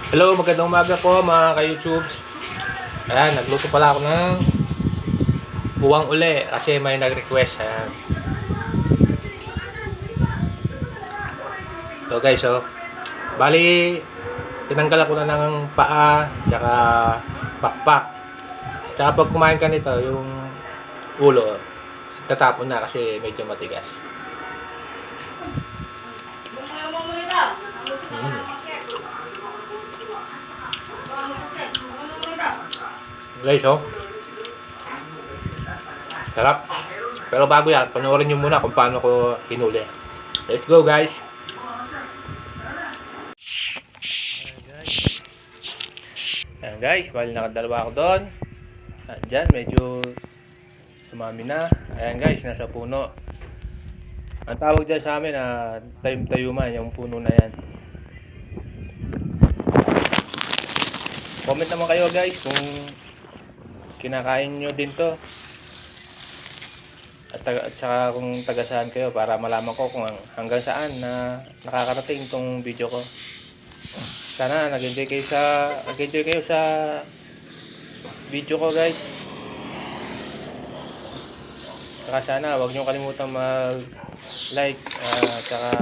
Hello, magandang umaga po mga ka-YouTubes. Ayan, nagluto pala ako ng buwang uli kasi may nag-request. Ayan. Ito guys, oh. Bali, tinanggal ako na ng paa, tsaka pakpak. Tsaka pag kumain ka nito, yung ulo, tatapon na kasi medyo matigas. Guys, oh. Sarap. Pero bago yan, panoorin nyo muna kung paano ko hinuli. Let's go, guys. Ayan guys, bali nakadalawa ako doon. Diyan, medyo tumami na. Ayan guys, nasa puno. Ang tawag dyan sa amin na tayum-tayuman, yung puno na yan. Comment naman kayo guys kung kinakain nyo din to. At saka kung taga saan kayo para malaman ko kung hanggang saan na nakakarating tong video ko. Sana nag-enjoy kayo sa video ko guys. Saka sana huwag niyo kalimutan mag-like at saka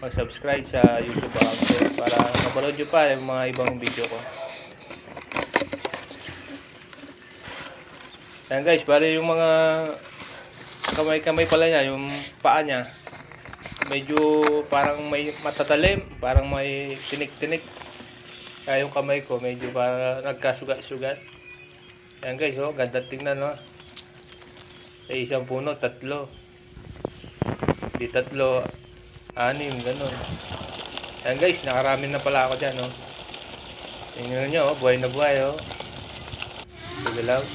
mag-subscribe sa YouTube account ko para mapanood niyo pa yung mga ibang video ko. Ayan guys, bali yung mga kamay-kamay pala niya, yung paa niya medyo parang may matatalim, parang may tinik-tinik. Kaya yung kamay ko medyo parang nagkasugat-sugat. Ayan guys, oh, ganda tingnan, no? Sa isang puno, 3. Di 3, 6, ganun. Ayan guys, nakarami na pala ako dyan, no? Tingnan nyo, oh, buhay na buhay, oh. Sigalaw.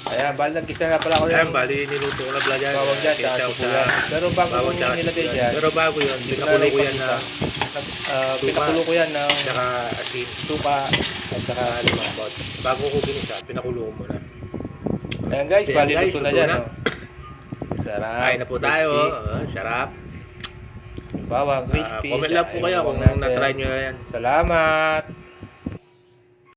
Ayan, bali nag-isa na pala ako yan. Bali niluto ko na pala dyan. Bawang dyan, tsaka sibuyas. Pero bago ko nilagay dyan. Pero bago yun, pinakulo ko yan na pinakulo ko yan ng tsaka asin, suka at saka lumambot. Bago ko ginisa, pinakulo ko muna. Ayan guys, bali guys, luto na dyan. Oh. Sarap. Kain na po tayo. Sarap. Bawang crispy. Comment lang po kayo kung na-try nyo yan. Salamat.